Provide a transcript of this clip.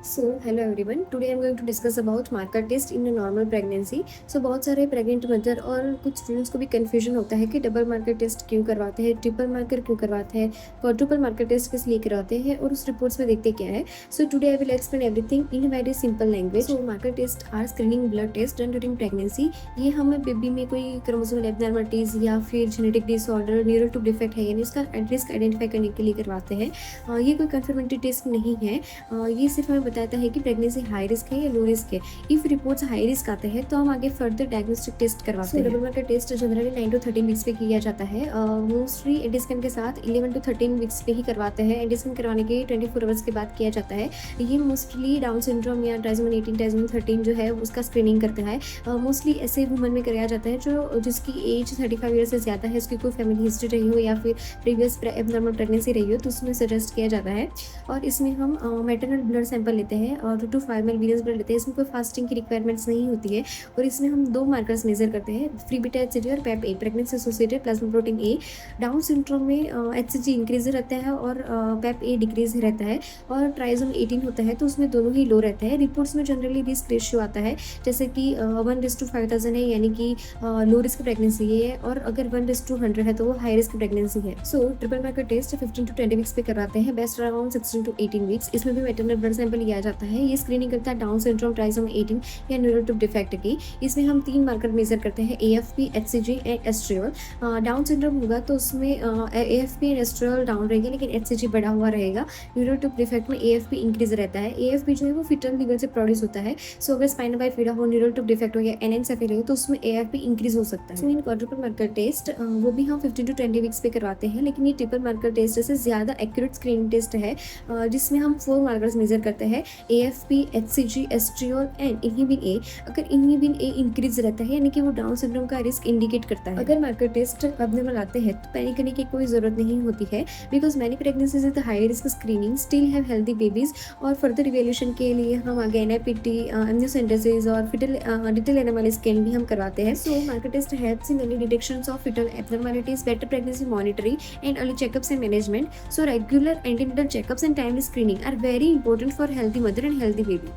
So, hello everyone. Today I'm going to discuss about marker test in a normal pregnancy. So, बहुत सारे pregnant mother और कुछ students को भी confusion होता है कि डबल मार्कर टेस्ट क्यों करवाते हैं, ट्रिपल मार्कर क्यों करवाते हैं, क्वाड्रुपल मार्कर टेस्ट किस लिए करवाते हैं और उस रिपोर्ट्स में देखते क्या है. So today I will explain everything in very simple language. So marker test are screening blood test done during pregnancy. ये हमें बेबी में कोई क्रोमोसोमल एबनॉर्मलिटीज या फिर genetic disorder, neural tube defect है यानी उसका रिस्क आइडेंटिफाई करने के लिए करवाते हैं. ये कोई कंफर्मेटरी टेस्ट नहीं है. ये सिर्फ हमें बताता है कि प्रेगनेंसी हाई रिस्क है या लो रिस्क है. इफ रिपोर्ट्स हाई रिस्क आते हैं तो हम आगे फर्दर डायग्नोस्टिक टेस्ट करवाते हैं. Double marker test generally 9 to 13 weeks पे किया जाता है. मोस्टली एंटी स्कैन के साथ 11 to 13 वीक्स पे ही करवाते हैं. एंटी स्कैन करवाने के 24 आवर्स के बाद किया जाता है. ये मोस्टली डाउन सिंड्रोम या ट्राइसोमी 18 ट्राइसोमी 13 जो है उसका स्क्रीनिंग करता है. मोस्टली ऐसे वुमन में कराया जाता है जो जिसकी एज 35 ईयर से ज़्यादा है, उसकी कोई फैमिली हिस्ट्री रही हो या फिर प्रीवियस एबनॉर्मल प्रेगनेंसी रही हो तो उसमें सजेस्ट किया जाता है. और इसमें हम मैटरनल ब्लड सैंपल लेते हैं और 2 to 5 ml वीनस ब्लड लेते हैं. इसमें कोई फास्टिंग की रिक्वायरमेंट्स नहीं होती है और इसमें हम 2 मार्कर्स मेजर करते हैं, फ्री बीटा एचसीजी और PAPP A, pregnancy associated plasma protein A. Down syndrome में एचसीजी इंक्रीज रहता है और पैप ए डिक्रीज रहता है. और ट्राइसोमी 18 होता है तो उसमें दोनों ही लो रहता है. रिपोर्ट्स में जनरली रिस्क रेशियो आता है जैसे कि 1:5000 है यानी कि लो रिस्क प्रेगनेंसी है, और अगर 1:100 है तो वो हाई रिस्क प्रेगनेंसी है. So triple marker test 15 to 20 weeks पे करवाते हैं, बेस्ट अराउंड 16 to 18 वीक्स. इसमें भी मैटरनल ब्लड सैंपल लिया जाता है. ये स्क्रीनिंग करता है डाउन सिंड्रोम, ट्राइसोमी 18 या न्यूरल ट्यूब डिफेक्ट की. इसमें हम 3 मार्कर मेजर करते हैं, AFP, HCG and estriol. Down syndrome होगा तो उसमें एएफपी एंड एस्ट्रियोल डाउन रहेगा लेकिन एचसीजी बढ़ा हुआ रहेगा. न्यूरल ट्यूब डिफेक्ट में एएफपी इंक्रीज रहता है. एएफपी जो है वो फिटल लीवर से प्रोड्यूस होता है. सो अगर स्पाइनल बाइफिडा हो, न्यूरल ट्यूब डिफेक्ट हो या एनएनसेफेली हो तो उसमें एएफपी इंक्रीज हो सकता है. सो इन क्वाड्रुपल मार्कर टेस्ट वो भी हम 15 to 20 वीक्स पे करवाते हैं, लेकिन ये ट्रिपल मार्कर टेस्ट जैसे ज़्यादा एक्यूरेट स्क्रीनिंग टेस्ट है जिसमें हम 4 मार्कर्स मेजर करते हैं, AFP, HCG, estriol and inhibin A. अगर इनहिबिन ए इंक्रीज रहता है यानी कि वो डाउन सिंड्रोम का रिस्क इंडिकेट करता है. अगर मार्कर टेस्ट अबनॉर्मल आते हैं तो पैनिक करने की कोई ज़रूरत नहीं होती है, because many pregnancies with high risk screening still have healthy babies. और फर्दर इवेल्यूशन के लिए हम आगे एनआईपीटी, एमनियोसेंटेसिस और फिटल डिटेल एनएमआर स्कैन भी हम करवाते हैं. So marker test helps in early detection of fetal abnormalities, better pregnancy monitoring and early checkups and management. So regular antenatal checkups and timely screening are very important for healthy mother and healthy baby.